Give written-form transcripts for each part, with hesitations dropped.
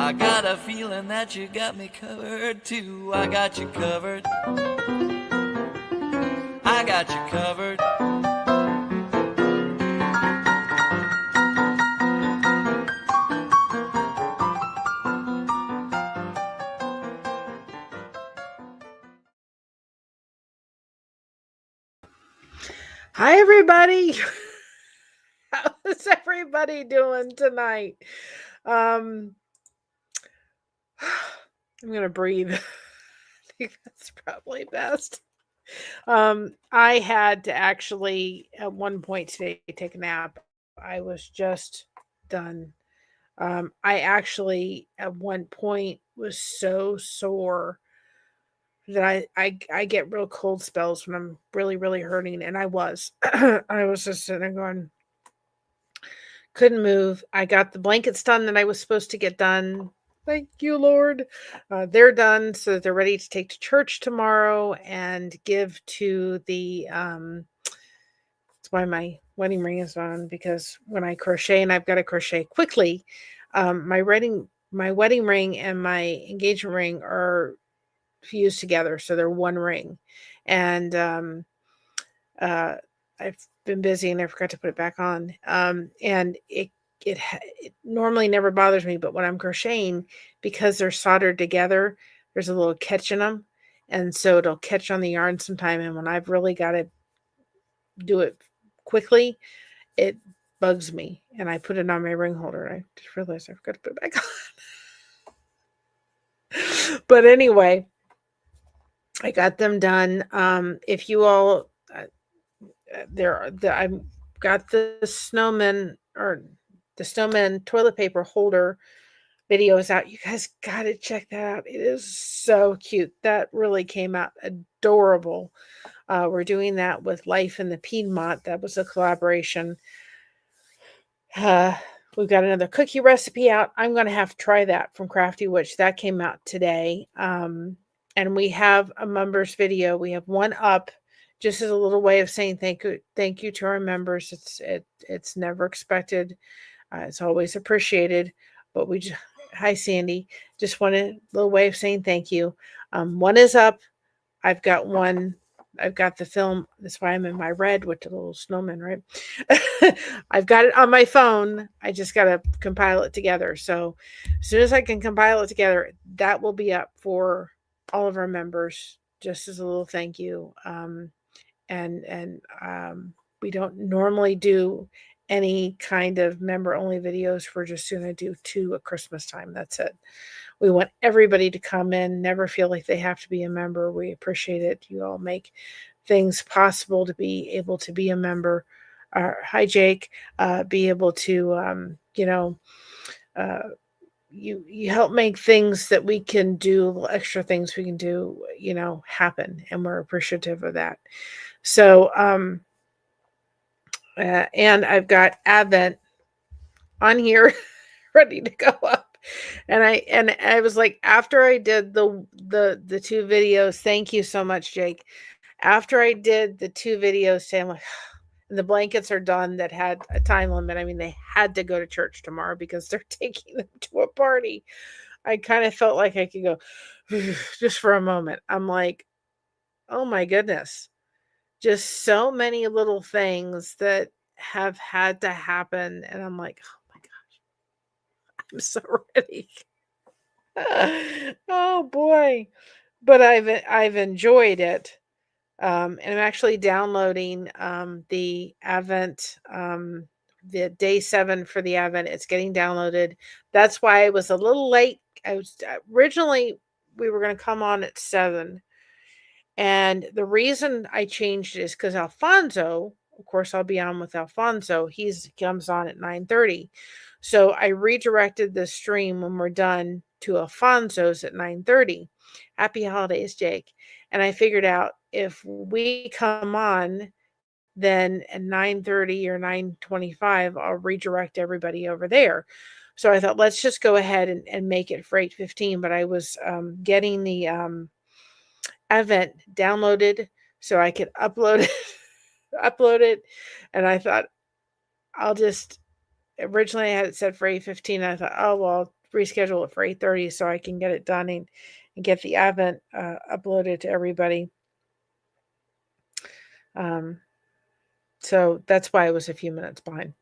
I got a feeling that you got me covered too. I got you covered. I got you covered. Hi, everybody. How is everybody doing tonight? I'm going to breathe. I think that's probably best. I had to actually, at one point today, take a nap. I was just done. I actually, at one point, was so sore that I get real cold spells when I'm really, really hurting. And I was. I was just sitting there going, couldn't move. I got the blankets done that I was supposed to get done. Thank you, Lord. They're done, so they're ready to take to church tomorrow and give to the. That's why my wedding ring is on, because when I crochet, and I've got to crochet quickly, my wedding ring and my engagement ring are fused together, so they're one ring, and uh, I've been busy and I forgot to put it back on. And it normally never bothers me, but when I'm crocheting, because they're soldered together, there's a little catch in them, and so it'll catch on the yarn sometime. And when I've really got to do it quickly, it bugs me, and I put it on my ring holder. I just realized I forgot to put it back on. But anyway, I got them done. If you all I've got the snowman toilet paper holder videos out. You guys got to check that out. It is so cute. That really came out adorable. We're doing that with Life in the Piedmont. That was a collaboration. Uh, we've got another cookie recipe out. I'm going to have to try that from Crafty Witch. That came out today. And we have a members video. We have one up, just as a little way of saying thank you to our members. It's never expected. It's always appreciated. But hi Sandy, just wanted a little way of saying thank you. One is up. I've got the film. That's why I'm in my red with the little snowman, right? I've got it on my phone. I just got to compile it together. So as soon as I can compile it together, that will be up for all of our members, just as a little thank you. And we don't normally do any kind of member only videos. We're just going to do 2 at Christmas time. That's it. We want everybody to come in, never feel like they have to be a member. We appreciate it. You all make things possible to be able to be a member. Hi, Jake. Be able to, you help make things that we can do, extra things we can do, happen. And we're appreciative of that. So, and I've got Advent on here ready to go up. And I was like, after I did the 2 videos, thank you so much, Jake. After I did the 2 videos, I'm like, and the blankets are done that had a time limit. I mean, they had to go to church tomorrow because they're taking them to a party. I kind of felt like I could go just for a moment. I'm like, oh my goodness. Just so many little things that have had to happen. And I'm like, oh my gosh, I'm so ready. Oh boy. But I've enjoyed it. And I'm actually downloading the Advent, the day 7 for the Advent. It's getting downloaded. That's why I was a little late. I was originally, we were going to come on at 7. And the reason I changed it is because Alfonso, of course, I'll be on with Alfonso. He comes on at 9:30. So I redirected the stream when we're done to Alfonso's at 9:30. Happy holidays, Jake. And I figured out if we come on, then at 9:30 or 9:25, I'll redirect everybody over there. So I thought, let's just go ahead and make it for 8:15. But I was getting the Advent downloaded so I could upload it. And I thought, originally I had it set for 8:15. I thought, oh, well, reschedule it for 8:30 so I can get it done and get the Advent uploaded to everybody. So that's why I was a few minutes behind.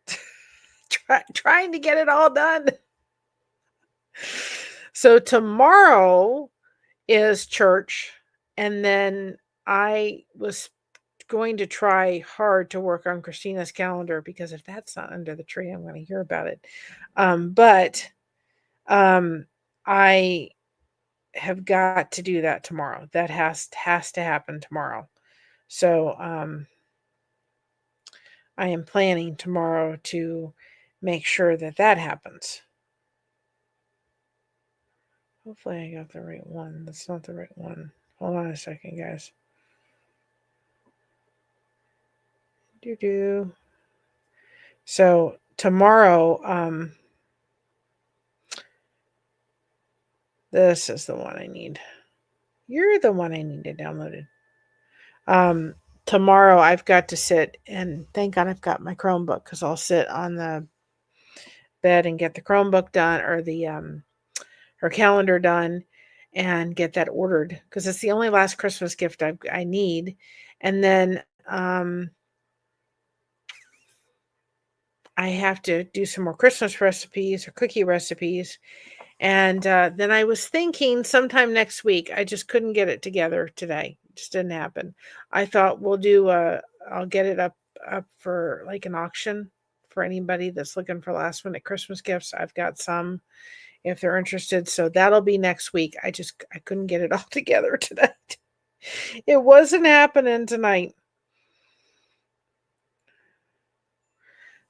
Trying to get it all done. So tomorrow is church, and then I was going to try hard to work on Christina's calendar, because if that's not under the tree, I'm going to hear about it. But I have got to do that tomorrow. That has to happen tomorrow. So I am planning tomorrow to make sure that happens. Hopefully I got the right one. That's not the right one. Hold on a second, guys. So tomorrow, this is the one I need. You're the one I need to download it. Tomorrow I've got to sit, and thank God I've got my Chromebook, because I'll sit on the bed and get the Chromebook done, or the her calendar done, and get that ordered, because it's the only last Christmas gift I need. And then I have to do some more Christmas recipes or cookie recipes. And then I was thinking sometime next week. I just couldn't get it together today. It just didn't happen. I thought I'll get it up for like an auction for anybody that's looking for last minute Christmas gifts. I've got some if they're interested. So that'll be next week. I couldn't get it all together tonight. It wasn't happening tonight.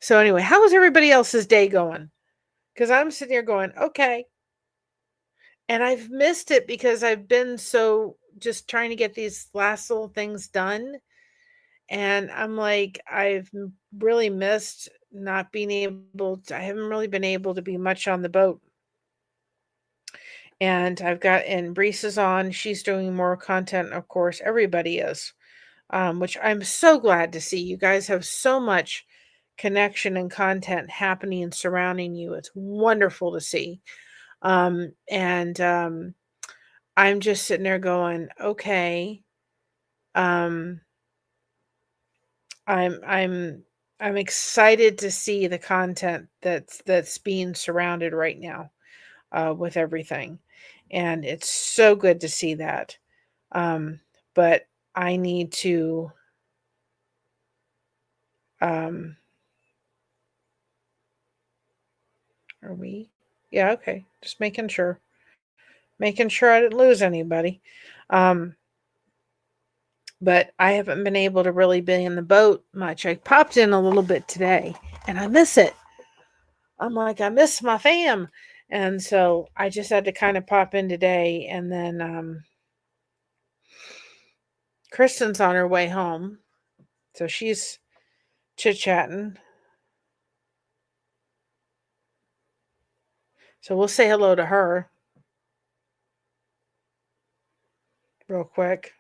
So anyway, how was everybody else's day going? Because I'm sitting here going, okay. And I've missed it because I've been so just trying to get these last little things done. And I'm like, I've really missed not being able to, I haven't really been able to be much on the boat. And and Brees is on, she's doing more content. Of course, everybody is, which I'm so glad to see. You guys have so much connection and content happening and surrounding you. It's wonderful to see. And I'm just sitting there going, okay. I'm excited to see the content that's being surrounded right now with everything. And it's so good to see that. But I need to are we? Yeah, okay. Just making sure. Making sure I didn't lose anybody. But I haven't been able to really be in the boat much. I popped in a little bit today, and I miss it. I'm like, I miss my fam. And so I just had to kind of pop in today. And then Kristen's on her way home. So she's chit-chatting. So we'll say hello to her real quick.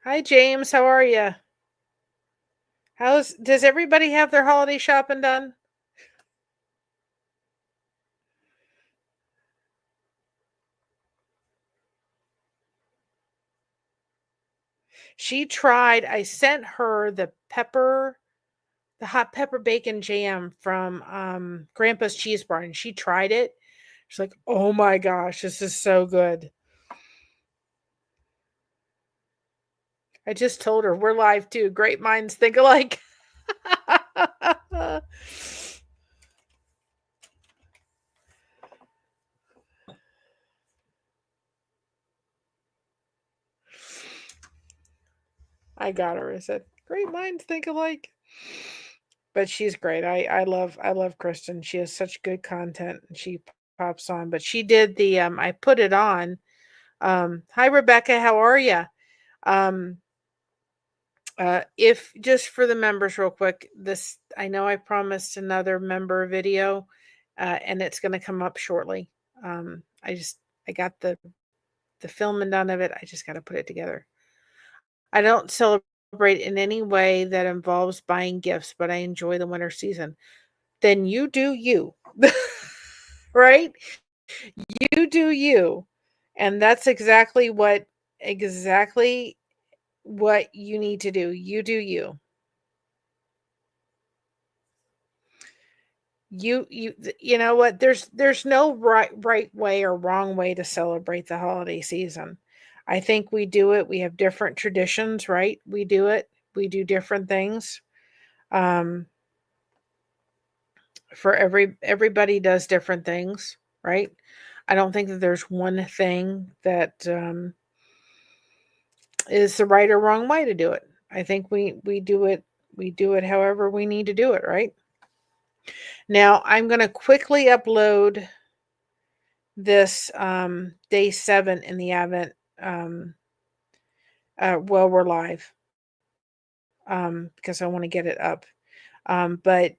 Hi, James. How are you? Does everybody have their holiday shopping done? She tried. I sent her the hot pepper bacon jam from Grandpa's Cheese Bar, and she tried it. She's like, "Oh my gosh, this is so good." I just told her we're live too. Great minds think alike. I got her. I said, "Great minds think alike." But she's great. I love Kristen. She has such good content, and she pops on. But she did the I put it on. Hi Rebecca, how are you? If just for the members real quick, this I know I promised another member video, and it's gonna come up shortly. I got the filming done of it, I just gotta put it together. I don't celebrate in any way that involves buying gifts, but I enjoy the winter season. Then you do you. Right? You do you. And that's exactly what you need to do. You do you. You know what? There's no right way or wrong way to celebrate the holiday season. I think we do it. We have different traditions, right? We do it. We do different things. Um, for everybody does different things, right? I don't think that there's one thing that is the right or wrong way to do it. I think we do it however we need to do it, right? Now I'm going to quickly upload this day 7 in the Advent um, while we're live because I want to get it up. But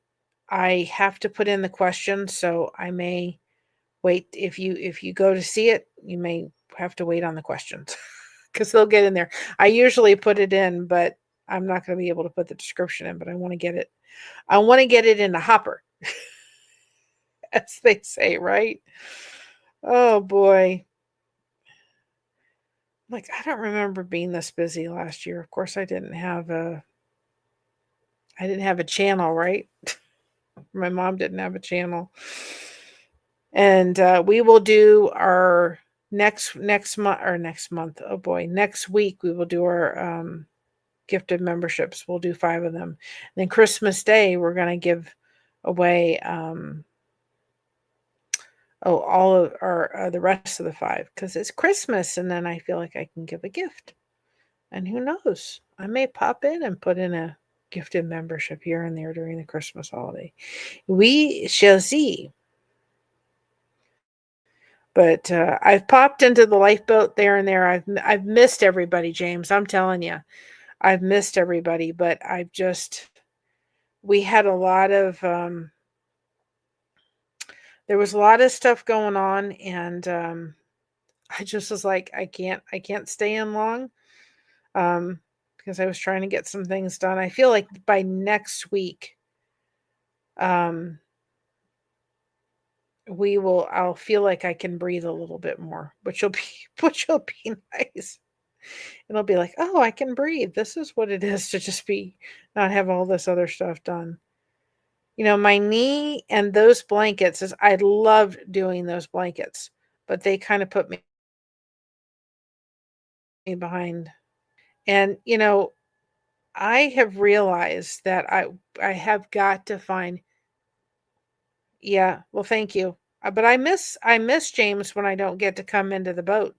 I have to put in the question, so I may wait. If you go to see it, you may have to wait on the questions because they'll get in there. I usually put it in, but I'm not going to be able to put the description in. But I want to get it. I want to get it in the hopper, as they say, right? Oh boy. Like, I don't remember being this busy last year. Of course, I didn't have a channel, right? My mom didn't have a channel. And we will do our next month. Oh boy, next week we will do our gifted memberships. We'll do 5 of them. And then Christmas Day, we're going to give away all of our the rest of the 5 because it's Christmas, and then I feel like I can give a gift. And who knows? I may pop in and put in a gifted membership here and there during the Christmas holiday. We shall see. But I've popped into the lifeboat there and there. I've missed everybody, James. I'm telling you, I've missed everybody. But we had a lot of there was a lot of stuff going on, and I just was like, I can't stay in long. Um, because I was trying to get some things done. I feel like by next week, um, I'll feel like I can breathe a little bit more, which will be which will be nice. It'll be like, oh, I can breathe. This is what it is to just be not have all this other stuff done. My knee and those blankets is I loved doing those blankets, but they kind of put me behind. And I have realized that I have got to find. Yeah, well, thank you. But I miss James when I don't get to come into the boat.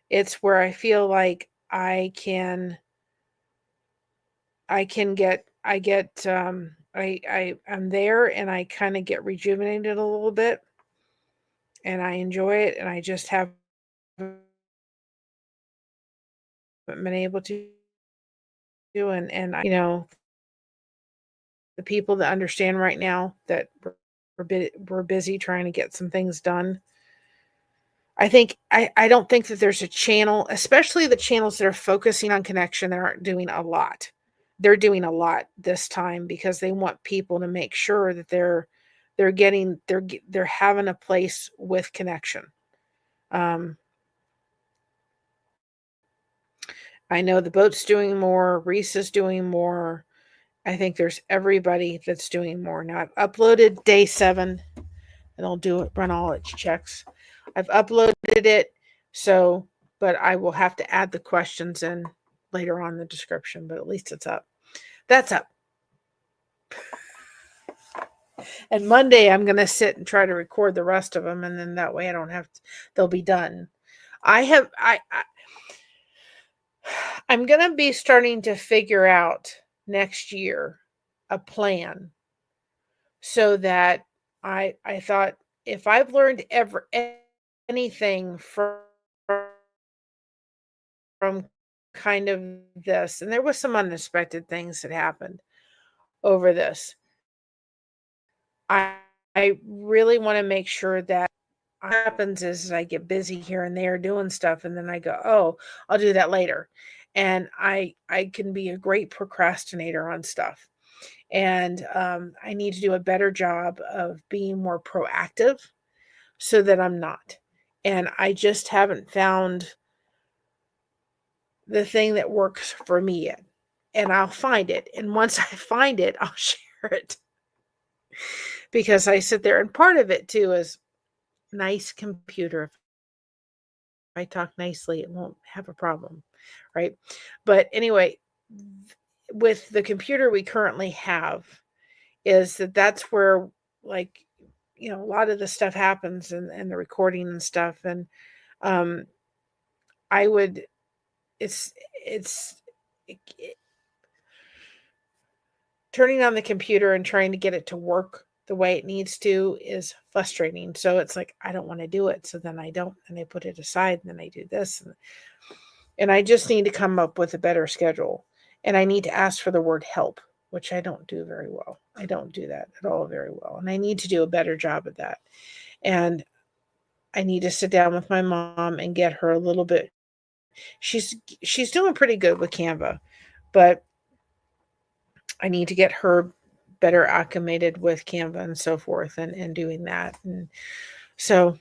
It's where I feel like I'm there and I kind of get rejuvenated a little bit and I enjoy it, and I just haven't been able to do. And the people that understand right now that we're busy trying to get some things done. I don't think that there's a channel, especially the channels that are focusing on connection, that aren't doing a lot. They're doing a lot this time because they want people to make sure that they're having a place with connection. Um, I know the boat's doing more, Reese is doing more. I think there's everybody that's doing more. Now I've uploaded day 7 and I'll run all its checks. I've uploaded it, so but I will have to add the questions in later on in the description, but at least it's up. That's up. And Monday I'm going to sit and try to record the rest of them, and then that way I don't have to, they'll be done. I'm going to be starting to figure out next year a plan so that I thought if I've learned anything from kind of this, and there was some unexpected things that happened over this. I I really want to make sure that what happens is I get busy here and there doing stuff, and then I go, "Oh, I'll do that later." And I can be a great procrastinator on stuff. And I need to do a better job of being more proactive so that I'm not. And I just haven't found the thing that works for me yet. And I'll find it. And once I find it, I'll share it because I sit there. And part of it too is nice computer. If I talk nicely, it won't have a problem. Right. But anyway, with the computer we currently have, is that that's where, like, a lot of the stuff happens, and the recording and stuff. And um I would it's it, turning on the computer and trying to get it to work the way it needs to is frustrating. So it's like I don't want to do it. So then I don't, and I put it aside, and then I do this. And I just need to come up with a better schedule. And I need to ask for the word help, which I don't do very well. I don't do that at all very well. And I need to do a better job at that. And I need to sit down with my mom and get her a little bit. She's doing pretty good with Canva, but I need to get her better acclimated with Canva and so forth, and doing that. And so,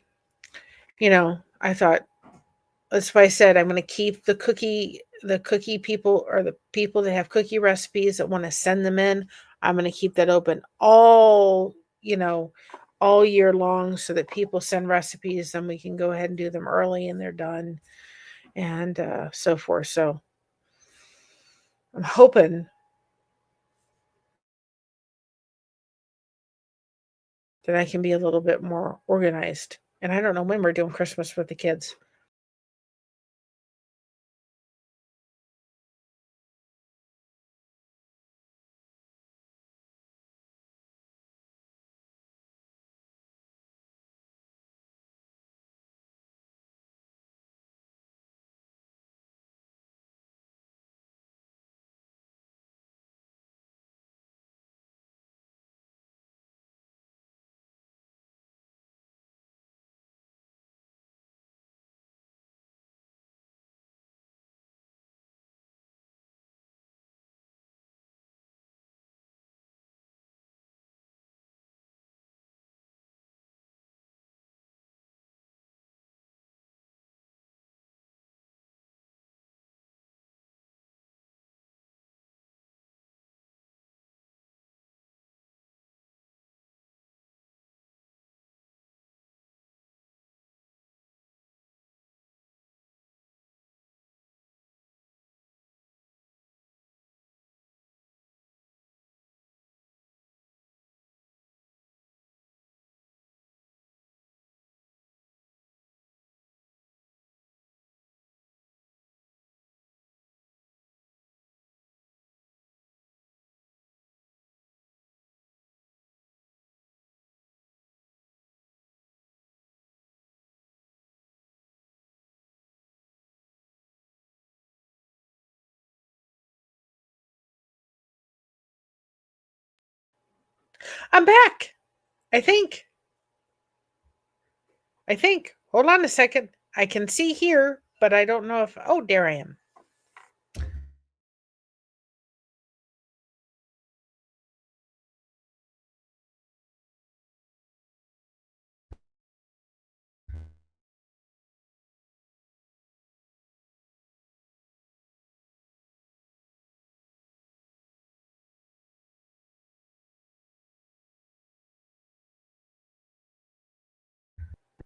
I thought, that's why I said I'm going to keep the cookie people, or the people that have cookie recipes that want to send them in. I'm going to keep that open all year long, so that people send recipes and we can go ahead and do them early and they're done, and so forth. So I'm hoping that I can be a little bit more organized. And I don't know when we're doing Christmas with the kids. I'm back. I think. I think. Hold on a second. I can see here, but I don't know if. Oh, there I am.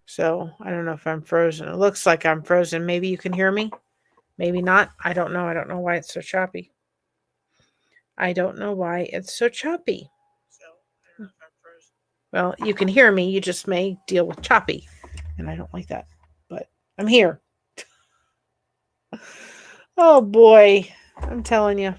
So I don't know if I'm frozen. It looks like I'm frozen. Maybe you can hear me. Maybe not. I don't know. I don't know why it's so choppy. I don't know why it's so choppy. Well, you can hear me. You just may deal with choppy. And I don't like that. But I'm here. Oh boy. I'm telling you.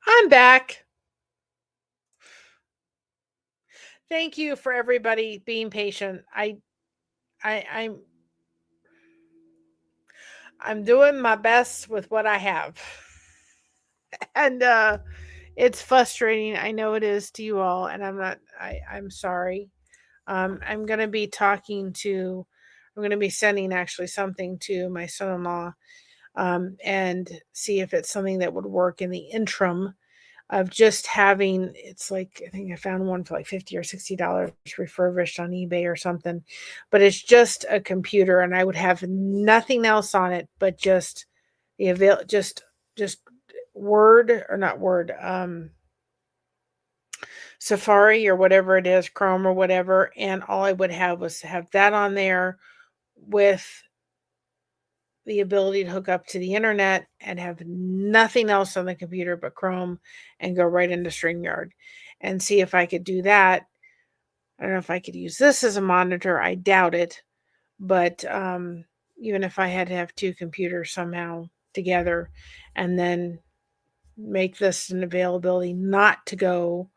I'm back. Thank you for everybody being patient. I I'm doing my best with what I have. And it's frustrating. I know it is to you all, and I'm sorry. I'm going to be I'm going to be sending actually something to my son-in-law, and see if it's something that would work in the interim of just having. It's like, I think I found one for like $50 or $60 refurbished on eBay or something, but it's just a computer, and I would have nothing else on it but just the just Word, or not Word, Safari or whatever it is, Chrome or whatever, and all I would have was to have that on there with the ability to hook up to the internet and have nothing else on the computer but Chrome, and go right into StreamYard and see if I could do that. I don't know if I could use this as a monitor. I doubt it, but even if I had to have two computers somehow together, and then make this an availability not to go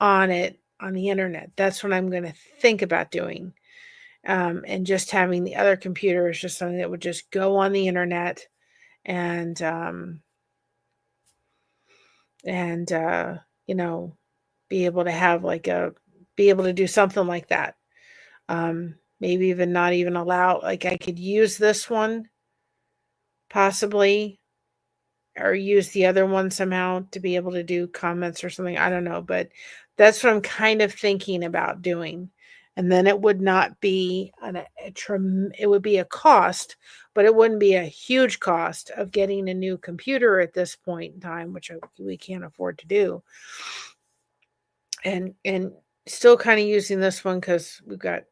on it on the internet. That's what I'm going to think about doing. And just having the other computer is just something that would just go on the internet, and and you know, be able to have be able to do something like that. Maybe even not even allow, like, I could use this one possibly, or use the other one somehow to be able to do comments or something. I don't know, but that's what I'm kind of thinking about doing. And then it would not be it would be a cost, but it wouldn't be a huge cost of getting a new computer at this point in time, which we can't afford to do. And still kind of using this one because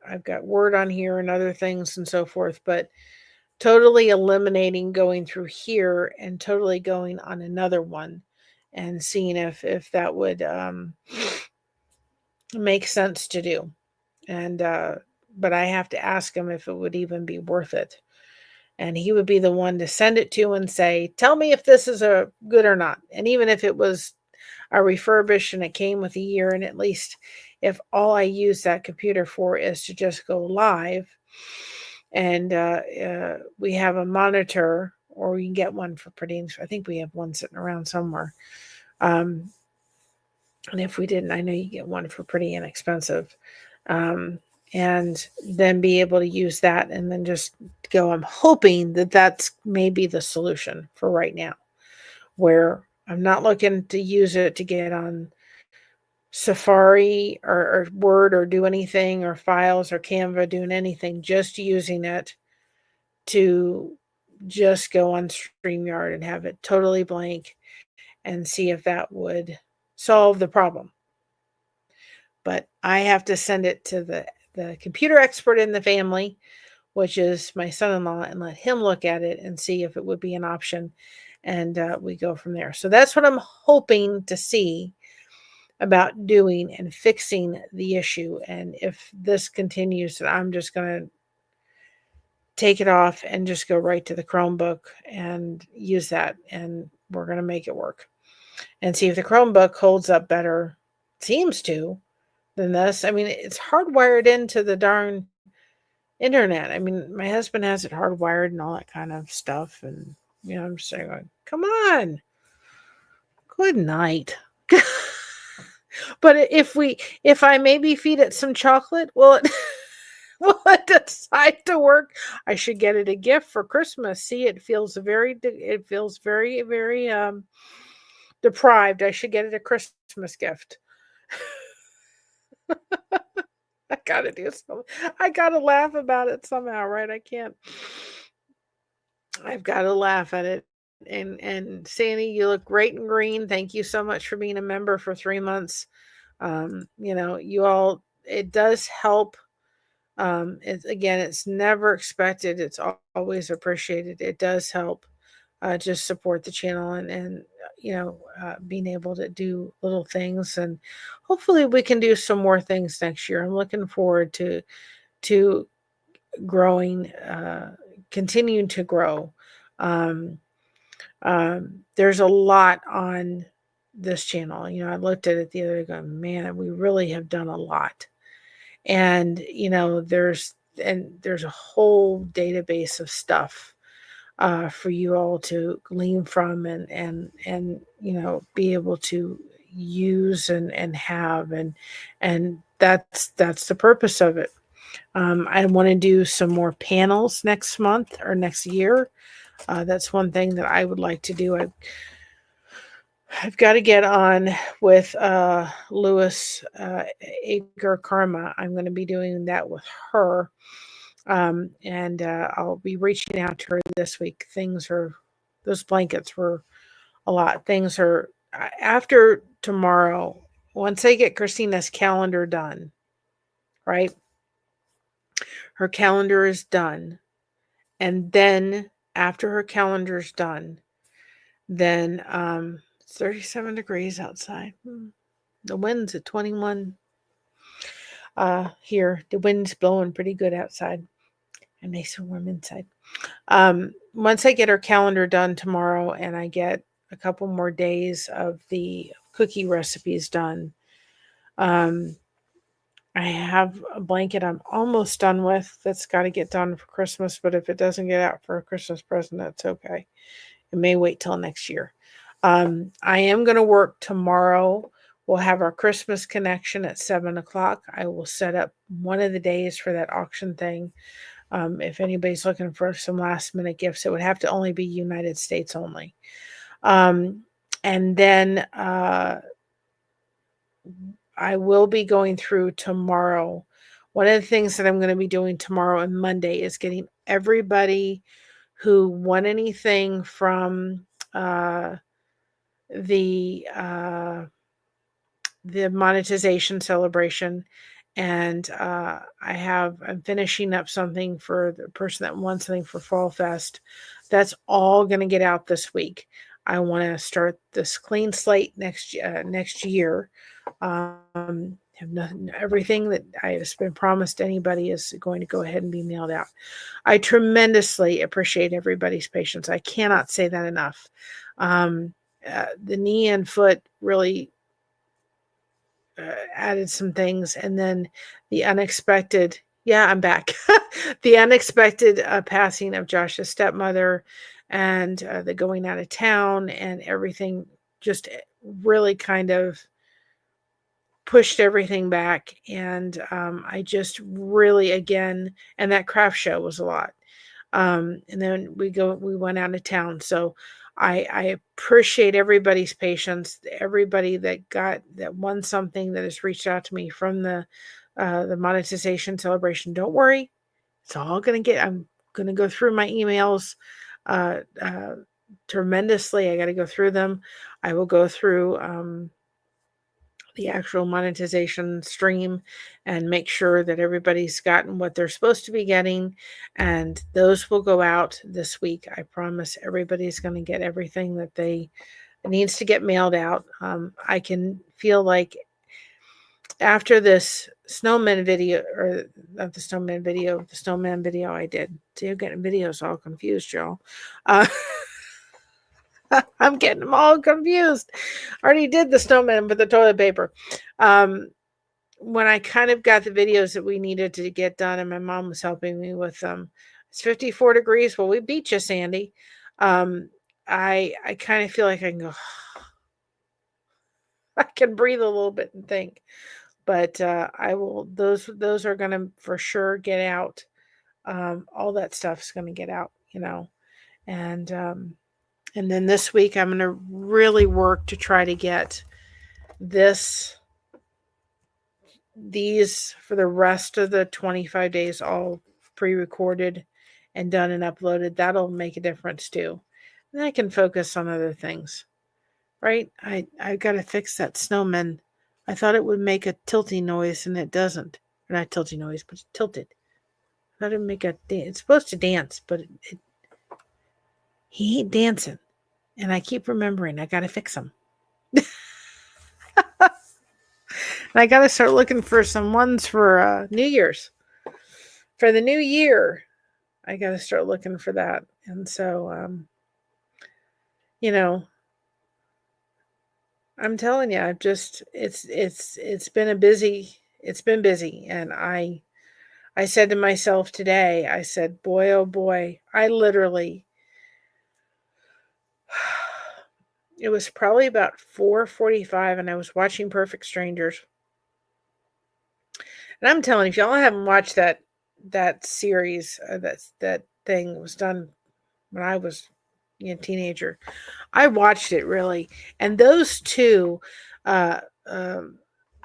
I've got Word on here and other things and so forth, but totally eliminating going through here and totally going on another one, and seeing if that would make sense to do. And but I have to ask him if it would even be worth it. And he would be the one to send it to and say, tell me if this is a good or not. And even if it was a refurbish and it came with a year, and at least if all I use that computer for is to just go live, and we have a monitor, or we can get one for pretty. I think we have one sitting around somewhere. And if we didn't, I know you get one for pretty inexpensive. And then be able to use that, and then just go. I'm hoping that that's maybe the solution for right now, where I'm not looking to use it to get on Safari or Word or do anything, or Files or Canva, doing anything, just using it to just go on StreamYard and have it totally blank, and see if that would solve the problem. But I have to send it to the computer expert in the family, which is my son-in-law, and let him look at it and see if it would be an option. And we go from there. So that's what I'm hoping to see about doing and fixing the issue. And if this continues, I'm just going to take it off and just go right to the Chromebook and use that. And we're going to make it work and see if the Chromebook holds up better, seems to, than this. I mean, it's hardwired into the darn internet. I mean, my husband has it hardwired and all that kind of stuff. And, I'm just saying, come on, good night. But if I maybe feed it some chocolate, will it decide to work? I should get it a gift for Christmas. See, it feels very, very deprived. I should get it a Christmas gift. I gotta do something. I gotta laugh about it somehow, right? I've got to laugh at it. And Sandy, you look great and green. Thank you so much for being a member for 3 months. You all, it does help. It's never expected. It's always appreciated. It does help just support the channel, and being able to do little things, and hopefully we can do some more things next year. I'm looking forward to growing, continuing to grow. There's a lot on this channel. You know, I looked at it the other day going, man, we really have done a lot. And, you know, there's a whole database of stuff for you all to glean from and you know, be able to use and have, and that's the purpose of it. I want to do some more panels next month or next year. That's one thing that I would like to do. I've got to get on with Lewis Ager Karma. I'm going to be doing that with her. And I'll be reaching out to her this week. Those blankets were a lot. Things are, after tomorrow, once I get Christina's calendar done, right? Her calendar is done. And then after her calendar's done, then it's 37 degrees outside. The wind's at 21 here. The wind's blowing pretty good outside and nice and warm inside. Once I get her calendar done tomorrow and I get a couple more days of the cookie recipes done, I have a blanket I'm almost done with that's got to get done for Christmas, but if it doesn't get out for a Christmas present, that's okay. It may wait till next year. I am going to work tomorrow. We'll have our Christmas connection at 7 o'clock. I will set up one of the days for that auction thing. If anybody's looking for some last minute gifts, it would have to only be United States only. And then I will be going through tomorrow. One of the things that I'm going to be doing tomorrow and Monday is getting everybody who won anything from the monetization celebration. And I'm finishing up something for the person that won something for Fall Fest. That's all going to get out this week. I want to start this clean slate next year. Have nothing, everything that I have been promised anybody is going to go ahead and be mailed out. I tremendously appreciate everybody's patience. I cannot say that enough. The knee and foot really added some things, and then the unexpected, I'm back. The unexpected passing of Josh's stepmother and the going out of town and everything just really kind of pushed everything back. And I just really, again, and that craft show was a lot. And then we went out of town. So I appreciate everybody's patience, everybody that won something, that has reached out to me from the monetization celebration. Don't worry. It's all I'm going to go through my emails tremendously. I got to go through them. I will go through the actual monetization stream and make sure that everybody's gotten what they're supposed to be getting, and those will go out this week. I promise everybody's going to get everything that needs to get mailed out. I can feel like after this snowman video, or not the snowman video, the snowman video I did. See, I'm getting videos all confused, y'all. I'm getting them all confused. I already did the snowman with the toilet paper. When I kind of got the videos that we needed to get done, and my mom was helping me with them. It's 54 degrees. Well, we beat you, Sandy. I kind of feel like I can go. I can breathe a little bit and think. But I will. Those are going to for sure get out. All that stuff's going to get out, and then this week I'm going to really work to try to get these for the rest of the 25 days all pre-recorded and done and uploaded. That'll make a difference too. And I can focus on other things, right? I got to fix that snowman. I thought it would make a tilting noise, and it doesn't. Or not tilting noise, but it's tilted. I thought it would make it's supposed to dance, but he ain't dancing. And I keep remembering I got to fix him. And I got to start looking for some ones for New Year's. For the new year, I got to start looking for that. And so, I'm telling you, I've just it's been it's been busy, and I said to myself today, I said, "Boy, oh boy." I literally it was probably about 4:45 and I was watching Perfect Strangers. And I'm telling you, if y'all haven't watched that series, that thing was done when I was a teenager. I watched it really, and those two, uh, um,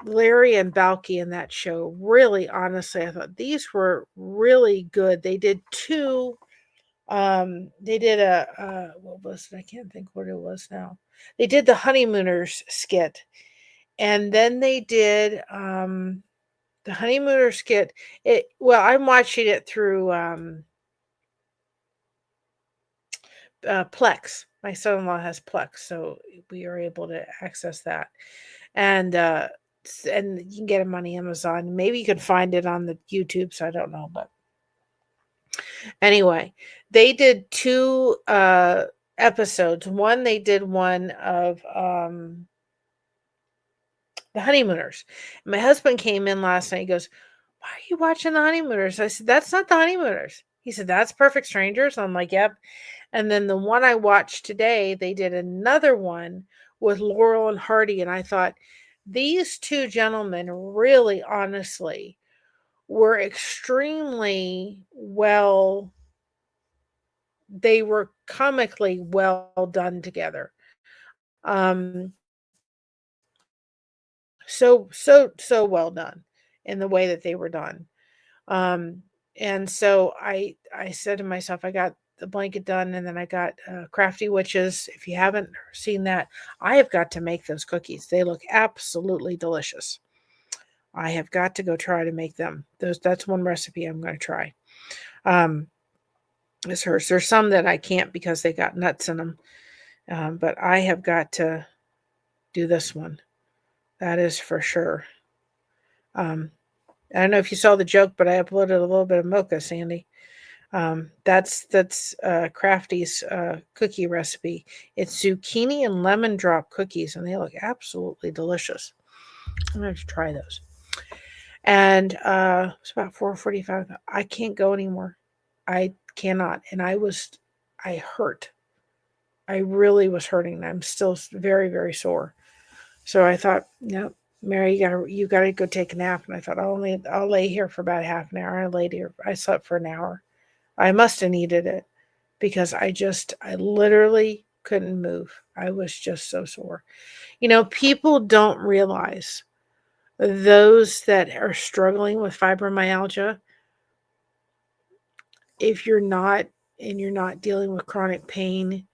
Larry and Balky in that show, really, honestly, I thought these were really good. They did two. They did what was it? I can't think what it was now. They did the Honeymooners skit, and then they did the Honeymooners skit. It well, I'm watching it through Plex. My son-in-law has Plex, so we are able to access that. And and you can get them on Amazon. Maybe you can find it on the YouTube, so I don't know, but anyway, they did two episodes. One they did one of the Honeymooners. My husband came in last night. He goes, "Why are you watching the Honeymooners?" I said, "That's not the Honeymooners." He said, "That's Perfect Strangers." I'm like, "Yep." And then the one I watched today, they did another one with Laurel and Hardy. And I thought, these two gentlemen really, honestly, were extremely well, they were comically well done together. Um, so well done in the way that they were done. Um, and so I said to myself, I got the blanket done, and then I got Crafty Witches. If you haven't seen that, I have got to make those cookies. They look absolutely delicious. I have got to go try to make them. That's one recipe I'm going to try. Um, is hers. There's some that I can't because they got nuts in them, but I have got to do this one. That is for sure. Um, I don't know if you saw the joke, but I uploaded a little bit of mocha, Sandy. That's Crafty's cookie recipe. It's zucchini and lemon drop cookies, and they look absolutely delicious. I'm going to try those. And it's about 4:45. I can't go anymore. I cannot, and I hurt. I really was hurting. I'm still very very sore. So I thought, no, Mary, you gotta go take a nap. And I thought I'll lay here for about half an hour. I laid here. I slept for an hour. I must have needed it because I literally couldn't move. I was just so sore. People don't realize those that are struggling with fibromyalgia, if you're not dealing with chronic pain,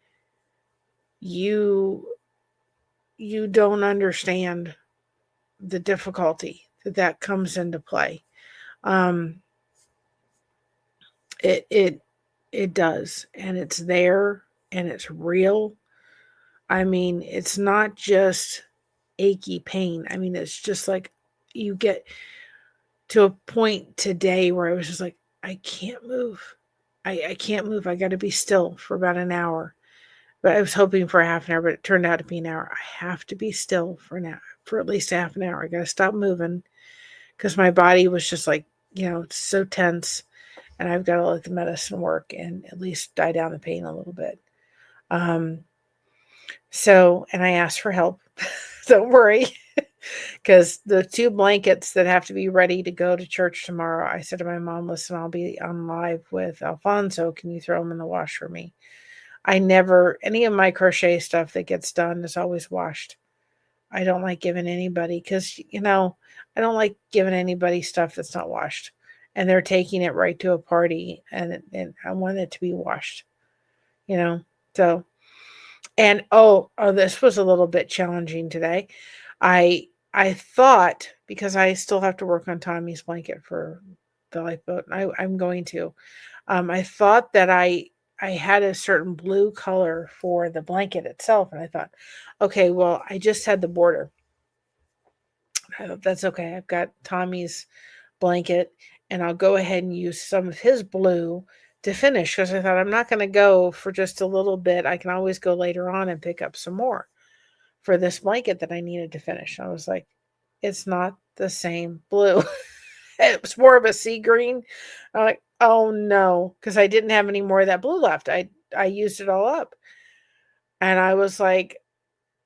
you you don't understand the difficulty that comes into play. Um, it it does, and it's there, and it's real. I mean, it's not just achy pain. I mean, it's just like you get to a point today where I was just like, I can't move. I can't move. I got to be still for about an hour. But I was hoping for a half an hour, but it turned out to be an hour. I have to be still for an hour, for at least half an hour. I got to stop moving because my body was just like, so tense. And I've got to let the medicine work and at least die down the pain a little bit. Um, and I asked for help. Don't worry. Because the two blankets that have to be ready to go to church tomorrow, I said to my mom, listen, I'll be on live with Alfonso. Can you throw them in the wash for me? Any of my crochet stuff that gets done is always washed. I don't like giving anybody, because, I don't like giving anybody stuff that's not washed. And they're taking it right to a party, and I want it to be washed, you know? So, and this was a little bit challenging today. I thought, because I still have to work on Tommy's blanket for the lifeboat, and I'm going to. I thought that I had a certain blue color for the blanket itself, and I thought, okay, well, I just had the border. I thought that's okay. I've got Tommy's blanket, and I'll go ahead and use some of his blue to finish, because I thought I'm not going to go for just a little bit. I can always go later on and pick up some more. for this blanket that I needed to finish. I was like, it's not the same blue. It was more of a sea green. I'm like, oh no, because I didn't have any more of that blue left. I used it all up. And I was like,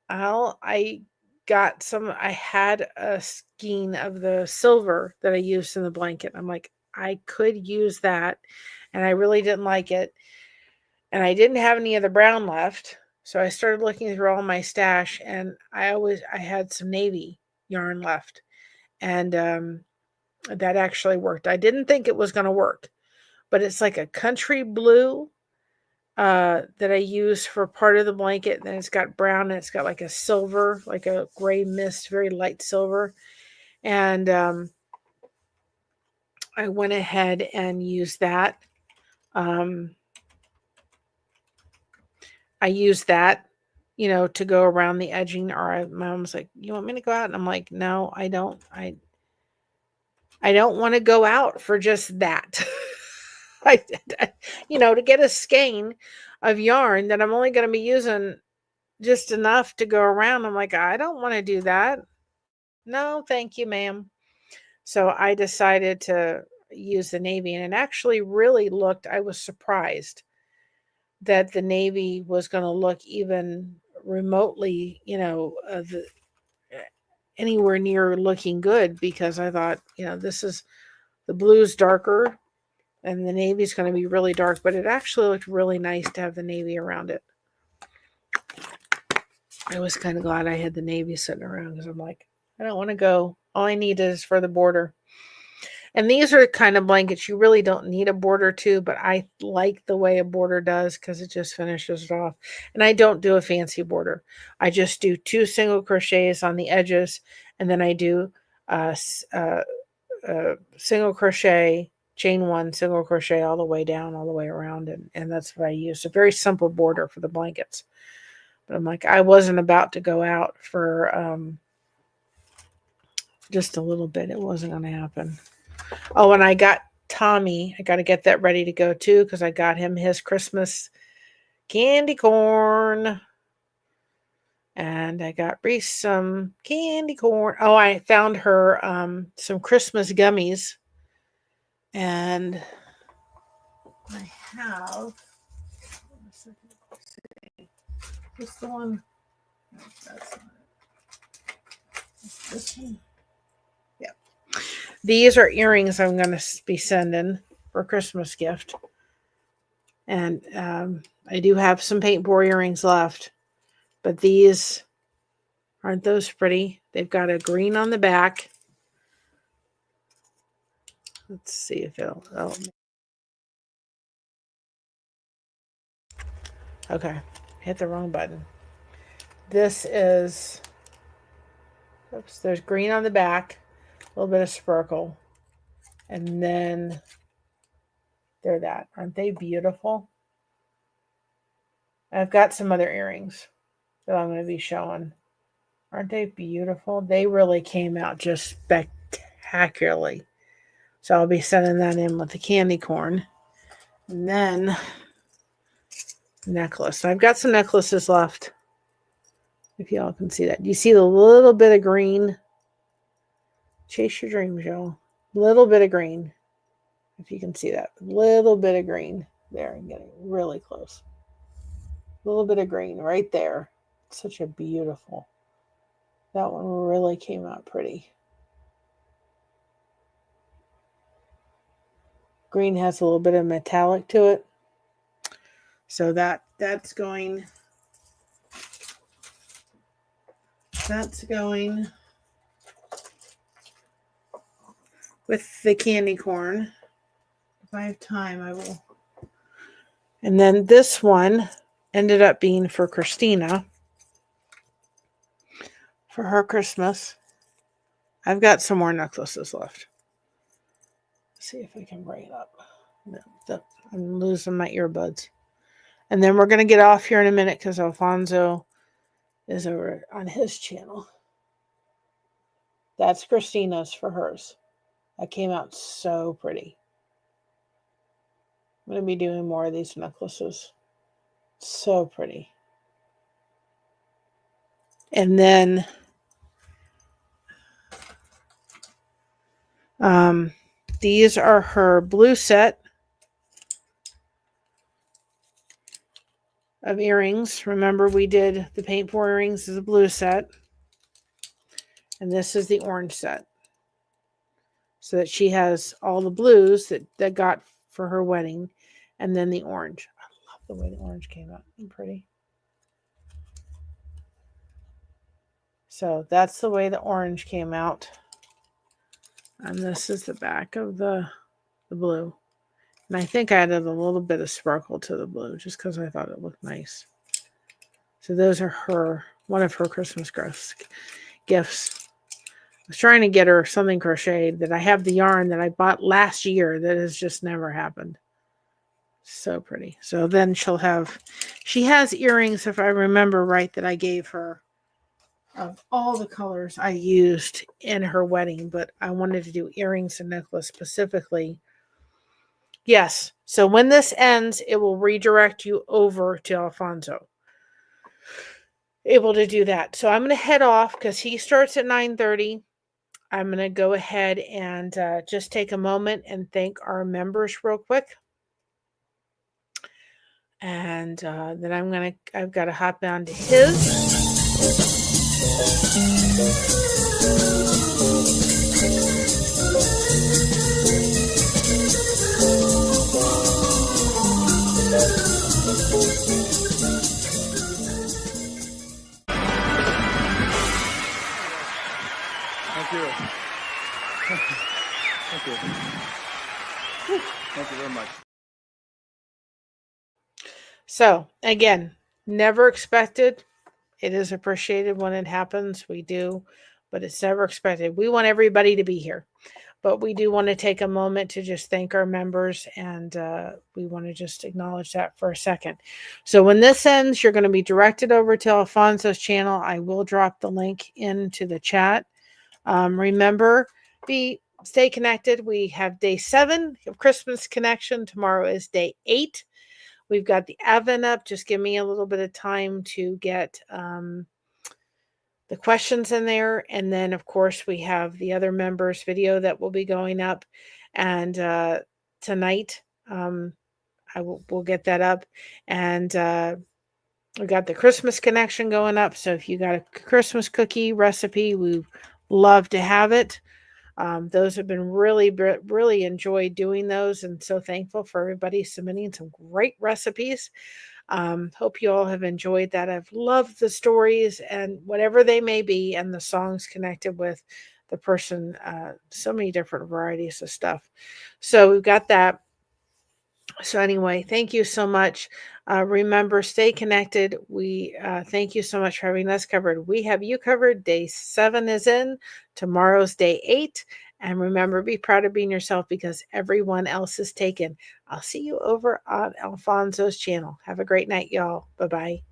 well, I got some, I had a skein of the silver that I used in the blanket. I'm like, I could use that. And I really didn't like it. And I didn't have any of the brown left. So I started looking through all my stash, and I had some navy yarn left. And that actually worked. I didn't think it was going to work, but it's like a country blue that I use for part of the blanket. Then it's got brown, and it's got like a silver, like a gray mist, very light silver. And I went ahead and used that. I used that, to go around the edging. Or my mom was like, "You want me to go out?" And I'm like, "No, I don't. I don't want to go out for just that." I, to get a skein of yarn that I'm only going to be using just enough to go around. I'm like, I don't want to do that. No, thank you, ma'am. So I decided to use the navy, and it actually really looked, I was surprised that the navy was going to look even remotely, anywhere near looking good, because I thought, this is, the blue's darker and the navy's going to be really dark, but it actually looked really nice to have the navy around it. I was kind of glad I had the navy sitting around, because I'm like, I don't want to go. All I need is for the border. And these are the kind of blankets you really don't need a border to, but I like the way a border does, because it just finishes it off. And I don't do a fancy border. I just do 2 single crochets on the edges, and then I do single crochet, chain 1, single crochet all the way down, all the way around, and that's what I use. A very simple border for the blankets. But I'm like, I wasn't about to go out for just a little bit. It wasn't going to happen. Oh, and I got Tommy. I got to get that ready to go too, because I got him his Christmas candy corn. And I got Reese some candy corn. Oh, I found her some Christmas gummies. And I have, what's the one? No, that's not it. This one. Yeah. These are earrings I'm going to be sending for Christmas gift. And I do have some paintball earrings left. But these, aren't those pretty? They've got a green on the back. Let's see if it'll. Oh. Okay. Hit the wrong button. This is. Oops. There's green on the back. A little bit of sparkle. And then they're that. Aren't they beautiful? I've got some other earrings that I'm going to be showing. Aren't they beautiful? They really came out just spectacularly. So I'll be sending that in with the candy corn. And then necklace. I've got some necklaces left. If y'all can see that. You see the little bit of green? Chase your dreams, y'all. Little bit of green. If you can see that. Little bit of green. There, I'm getting really close. Little bit of green right there. Such a beautiful. That one really came out pretty. Green has a little bit of metallic to it. So that's going with the candy corn. If I have time, I will. And then this one ended up being for Christina for her Christmas. I've got some more necklaces left. Let's see if I can bring it up. No, I'm losing my earbuds. And then we're going to get off here in a minute, because Alfonso is over on his channel. That's Christina's for hers. That came out so pretty. I'm going to be doing more of these necklaces. So pretty. And then these are her blue set of earrings. Remember, we did the paint pour earrings as a blue set. And this is the orange set. So that she has all the blues that got for her wedding. And then the orange. I love the way the orange came out. Pretty. So that's the way the orange came out. And this is the back of the blue. And I think I added a little bit of sparkle to the blue just because I thought it looked nice. So those are one of her Christmas gifts. I was trying to get her something crocheted that I have the yarn that I bought last year that has just never happened. So pretty. So then she has earrings, if I remember right, that I gave her of all the colors I used in her wedding, but I wanted to do earrings and necklace specifically. Yes. So when this ends, it will redirect you over to Alfonso. Able to do that. So I'm going to head off because he starts at 9:30. I'm going to go ahead and just take a moment and thank our members real quick. And then I've got to hop on to his. Thank you. Thank you. Thank you very much. So again, never expected. It is appreciated when it happens. We do, but it's never expected. We want everybody to be here, but we do want to take a moment to just thank our members, and we want to just acknowledge that for a second. So when this ends, you're going to be directed over to Alfonso's channel. I will drop the link into the chat. Remember, stay connected. We have day 7 of Christmas Connection. Tomorrow is day 8. We've got the Advent up. Just give me a little bit of time to get the questions in there. And then, of course, we have the other members video that will be going up. And tonight, we'll get that up. And we got the Christmas Connection going up. So if you got a Christmas cookie recipe, we love to have it. Those have been really enjoyed doing those, and so thankful for everybody submitting some great recipes. Hope you all have enjoyed that. I've loved the stories and whatever they may be, and the songs connected with the person. So many different varieties of stuff. So we've got that. So anyway, thank you so much. Remember, stay connected. We thank you so much for having us covered. We have you covered. Day 7 is in. Tomorrow's day 8. And remember, be proud of being yourself because everyone else is taken. I'll see you over on Alfonso's channel. Have a great night, y'all. Bye-bye.